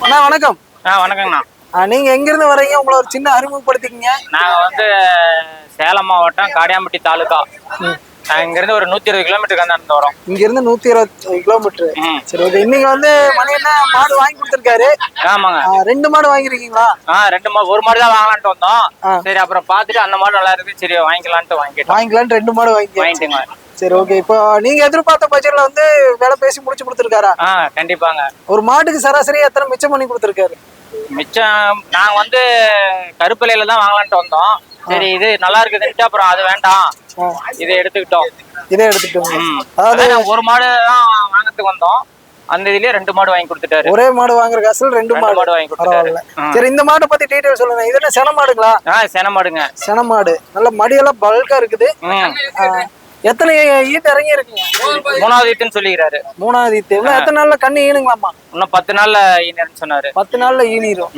அண்ணா வணக்கம். வணக்கங்கண்ணா. நீங்க எங்க இருந்து வரீங்க? உங்களை ஒரு சின்ன அறிமுகப்படுத்திக்கங்க. நாங்க வந்து சேலம் மாவட்டம் காடியாம்பட்டி தாலுகா. இங்க இருந்து ஒரு 120 கிலோமீட்டருக்கு நடந்து வரோம். இங்க இருந்து 120 கிலோமீட்டர். சரி ஓகே. இன்னைக்கு வந்து மணி என்ன மாடு வாங்கி கொடுத்துருக்காரு? ஆமாங்க. 2 மாடு வாங்கிருக்கீங்களா? 2 மாடு. ஒரு மாடு தான் வாங்கலான்ட்டு வந்தோம். சரி அப்புறம் பாத்துட்டு அந்த மாடு நல்லா இருக்கு, சரி வாங்கிக்கலான்ட்டு வாங்கிக்கலான்ட்டு 2 மாடு வாங்கிட்டீங்க. சரி ஓகே. இப்போ நீங்க எதிர்பார்த்த பட்ஜெட்ல வந்து விலை பேசி முடிச்சு கொடுத்துருக்காரா? கண்டிப்பாங்க. ஒரு மாட்டுக்கு சராசரி எத்தனை மிச்சம் பண்ணி கொடுத்துருக்காரு? மிச்சம் நாங்க வந்து கருப்பிலையில தான் வாங்கலான்ட்டு வந்தோம். சரி இது நல்லா இருக்குதுன்ட்டு அப்புறம் அது வேண்டாம், இதை எடுத்துக்கிட்டோம். அதாவது ஒரு மாடு தான் வாங்கறதுக்கு வந்தோம். அந்த இதுலயே 2 மாடு வாங்கி கொடுத்துட்டாரு. ஒரே மாடு வாங்குற காசுல 2 மாடு வாங்கி கொடுத்துட்டாரு. சரி, இந்த மாட்டை பத்தி டீடைல் சொல்லுங்க. இது என்ன சென மாடுங்களா? சென மாடுங்க. சென மாடு நல்ல மடியெல்லாம் பல்கா இருக்குது. எத்தனை ஈட்டு இறங்கி இருக்குங்க? 3வது ஈட்டுன்னு சொல்லிக்கிறாரு. 3வது ஈட்டு. எத்தனை நாள்ல கண்ணு ஈனுங்களாமா? இன்னும் 10 நாள்ல ஈனிருன்னு சொன்னாரு. 10 நாள்ல ஈனிரும்.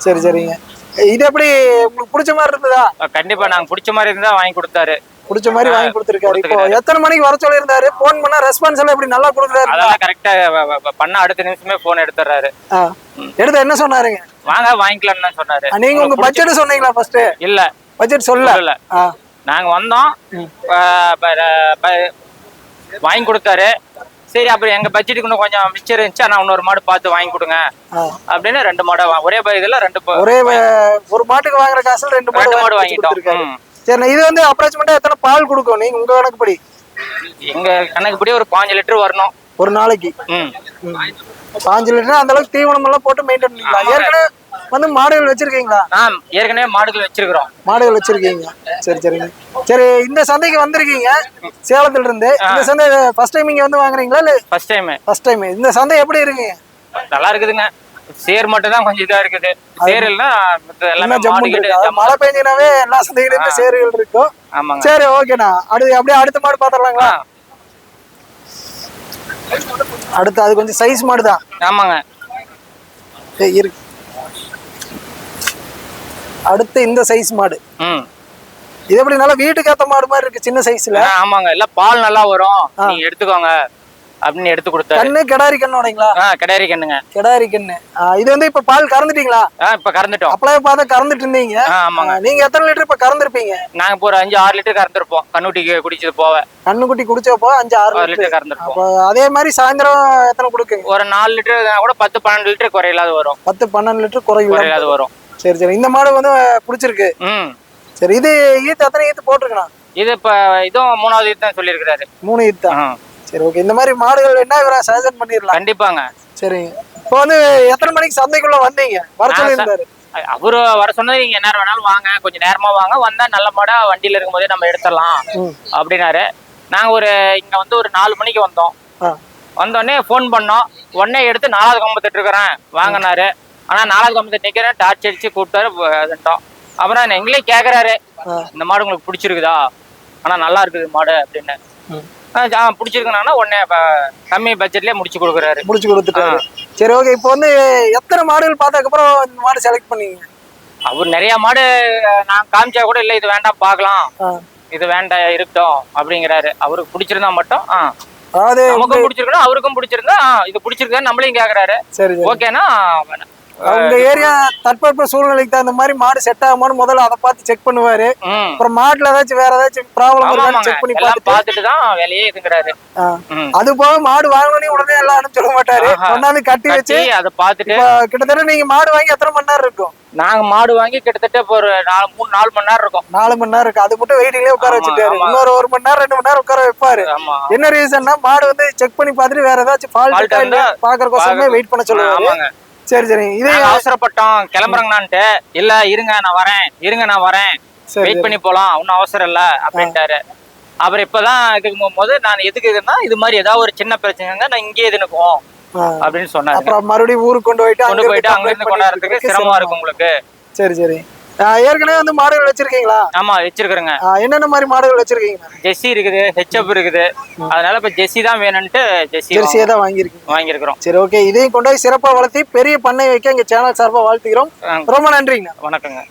சரி சரிங்க. இது எப்படி உங்களுக்கு பிடிச்ச மாதிரி இருந்ததா? கண்டிப்பா நாங்க பிடிச்ச மாதிரி இருந்தா வாங்கி கொடுத்தாரு. பிடிச்ச மாதிரி வாங்கி கொடுத்துருக்காரு. இப்போ எத்தனை மணிக்கு வர சொல்லி இருந்தாரு? போன் பண்ணா ரெஸ்பான்ஸ் எல்லாம் எப்படி நல்லா கொடுக்குறாரு? அதெல்லாம் கரெக்டா பண்ண அடுத்த நிமிஷமே போன் எடுத்துறாரு. எடுத்து என்ன சொன்னாருங்க? வாங்க வாங்கிக்கலாம்னு சொன்னாரு. நீங்க உங்க பட்ஜெட் சொன்னீங்களா? ஃபர்ஸ்ட் இல்ல பட்ஜெட் சொல்லல. நாங்க வந்தோம், வாங்கி கொடுத்தாரு. சரி அப்புறம் எங்க பட்ஜெட்டுக்கு இன்னும் கொஞ்சம் மிச்சம் இருந்துச்சு, ஆனா இன்னொரு மாடு பார்த்து வாங்கி கொடுங்க அப்படின்னு 2 மாடு ஒரே இதுல ஒரே ஒரு மாட்டுக்கு வாங்குற காசுல 2 மாடு வாங்கிட்டோம். சரி, இது வந்து அப்ராக்சிமேட்டா எத்தனை பால் கொடுக்கும் நீங்க உங்க கணக்குப்படி? எங்க கணக்குப்படி ஒரு 5 லிட்டர் வரணும் ஒரு நாளைக்கு. 5 லிட்டர். அந்த அளவுக்கு தீவனம் எல்லாம் போட்டு மெயின்டைன் பண்ணிக்கலாம். ஏற்கனவே வந்து மாடுகள் வச்சிருக்கீங்களா? ஏற்கனவே மாடுகள் வச்சிருக்கிறோம். மாடுகள் வச்சிருக்கீங்க. சரி சரிங்க. சரி, இந்த சந்தைக்கு வந்திருக்கீங்க சேலத்துல இருந்து. இந்த சந்தை ஃபர்ஸ்ட் டைம் இங்க வந்து வாங்குறீங்களா? இல்ல ஃபர்ஸ்ட் டைம். இந்த சந்தை எப்படி இருக்குங்க? நல்லா இருக்குதுங்க. சேர் மட்டும் தான் கொஞ்சம் இதா இருக்குது. சேர் இல்ல எல்லாமே மழை பெஞ்சினாவே எல்லா சந்தையிலுமே சேர்கள் இருக்கும். சரி ஓகேண்ணா. அப்படியே அடுத்த மாடு பாத்திரலாங்களா? அடுத்து அது கொஞ்சம் சைஸ் மாடுதான். ஆமாங்க. இருக்கு. அடுத்து இந்த சைஸ் மாடு. இது எப்படி நல்லா வீட்டுக்கு ஏத்த மாடு மாதிரி இருக்கு, சின்ன சைஸ்ல. ஆமாங்க. எல்லாம் பால் நல்லா வரும், நீங்க எடுத்துக்கோங்க அப்படின்னு எடுத்து கொடுத்தாரு. கண்ணு கிடாரி கண்ணோடங்களா? கிடாரி கண்ணுங்க. கிடாரி கண்ணு. இது வந்து இப்ப பால் கறந்துட்டீங்களா? இப்ப கறந்துட்டோம். அப்பளவே பார்த்தா கறந்துட்டு இருந்தீங்க. ஆமாங்க. நீங்க எத்தனை லிட்டர் இப்ப கறந்துருப்பீங்க? நாங்க இப்போ ஒரு 5-6 லிட்டர் கறந்துருப்போம். கண்ணுக்குட்டி குடிச்சது போவ. கண்ணுக்குட்டி குடிச்சப்போ 5-6 லிட்டர் கறந்துருப்போம். அதே மாதிரி சாயந்தரம் எத்தனை கொடுக்குங்க? ஒரு 4 லிட்டர் கூட 10-12 லிட்டர் குறையில்லாத வரும். 10-12 லிட்டர் குறையில்லாத வரும். சரி சரி. இந்த மாடு வந்து பிடிச்சிருக்கு. சரி, இது ஈத்து எத்தனை ஈத்து போட்டிருக்கணும்? இது இப்ப இதுவும் 3வது ஈத்து தான் சொல்லியிருக்காரு. 3 ஈத்து. சரி ஓகே. இந்த மாதிரி மாடுகள் என்ன இவரா சஜஷன் பண்ணிடலாம்? கண்டிப்பாங்க. சரிங்க. இப்போ வந்து எத்தனை மணிக்கு சந்தைக்குள்ள வந்தீங்க? வர சொல்லியிருந்தாரு. அவரு வர சொன்னது நீங்க என்ன வேணாலும் வாங்க, கொஞ்சம் நேரமா வாங்க, வந்தா நல்ல மாடா வண்டியில இருக்கும் போதே நம்ம எடுத்துடலாம் அப்படின்னாரு. நாங்க இங்க வந்து ஒரு 4 மணிக்கு வந்தோம். வந்தோடனே போன் பண்ணோம். உடனே எடுத்து 4வது கம்பத்துட்டு இருக்கிறேன் வாங்கினாரு. ஆனா 4வது கம்பத்து நிக்கிறேன், டார்ச் அடிச்சு கூப்பிட்டாரு. அப்புறம் எங்களே கேக்குறாரு, இந்த மாடு உங்களுக்கு பிடிச்சிருக்குதா? ஆனா நல்லா இருக்குது மாடு அப்படின்னு. பிடிச்சிருக்கா உடனே கம்மி பட்ஜெட்லயே முடிச்சு கொடுத்துட்டாரு. சரி ஓகே. இப்போ வந்து எத்தனை மாடுகள் பார்த்ததுக்கு அப்புறம் இந்த மாடு செலக்ட் பண்ணீங்க? அவர் நிறைய மாடு நான் காமிச்சா கூட இல்ல இது வேண்டாம் பாக்கலாம், இது வேண்டாம் இருக்கட்டும் அப்படிங்கிறாரு. அவருக்கு பிடிச்சிருந்தா மட்டும் நமக்கும் பிடிச்சிருக்கணும், அவருக்கும் பிடிச்சிருந்தா இது பிடிச்சிருக்கான்னு நம்மளையும் கேக்குறாரு. ஓகேனா அவங்க ஏரியா தட்பவெப்ப சூழ்நிலைக்கு தகுந்த மாதிரி மாடு செட் ஆகுமான்னு முதல்ல அதை பார்த்து செக் பண்ணுவாரு. அப்புறம் மாட்டுல ஏதாச்சும் வேற ஏதாச்சும் ப்ராப்ளம் செக் பண்ணி பார்த்துட்டு தான் வேலையே இதுங்கிறாரு. அது போக மாடு வாங்கணும்னு உடனே எல்லாம் சொல்ல மாட்டாரு. கொண்டாந்து கட்டி வச்சு அதை பார்த்துட்டு கிட்டத்தட்ட நீங்க மாடு வாங்கி எத்தனை மணி நேரம் இருக்கும்? நாங்க மாடு வாங்கி கிட்டத்தட்ட இப்போ ஒரு 3-4 மணி நேரம் இருக்கும். 4 மணி நேரம் இருக்கு. அது மட்டும் வெயிட்டிங்லயே உட்கார வச்சுட்டாரு. இன்னொரு 1 மணி நேரம் 2 மணி நேரம் உட்கார வைப்பாரு. என்ன ரீசன்னா மாடு வந்து செக் பண்ணி பார்த்துட்டு வேற ஏதாச்சும் ஃபால்ட் பாக்குறதுக்கோசமே வெயிட் பண்ண சொல்லுவாங்க. சரி சரி. இதே அவசரப்பட்டோம் கிளம்புறங்கன்னான்ட்டு இல்ல இருங்க நான் வரேன் வெயிட் பண்ணி போலாம், ஒன்னும் அவசரம் இல்ல அப்படின்ட்டாரு. அப்புறம் இப்பதான் இதுக்கு போது நான் எதுக்கு இருந்தா இது மாதிரி ஏதாவது ஒரு சின்ன பிரச்சனைங்க நான் இங்கே இதுனுக்குவோம் அப்படின்னு சொன்னாரு. அப்புறம் மறுபடியும் ஊருக்கு கொண்டு போயிட்டு அங்க இருந்து கொண்டாடுறதுக்கு சிரமமா இருக்கும் உங்களுக்கு. சரி சரி. ஏற்கனவே வந்து மாடுகள் வச்சிருக்கீங்களா? ஆமா வச்சிருக்கிறேங்க. என்னென்ன மாதிரி மாடுகள் வச்சிருக்கீங்க? ஜெர்சி இருக்குது, ஹெச்எப் இருக்குது. அதனால இப்ப ஜெர்சி தான் வேணும்ட்டு ஜெர்சியை தான் வாங்கியிருக்கிறோம். சரி ஓகே. இதையும் கொண்டு போய் சிறப்பா வளர்த்தி பெரிய பண்ணை வைக்க எங்க சேனல் சார்பா வாழ்த்துக்கிறோம். ரொம்ப நன்றிங்க. வணக்கங்க.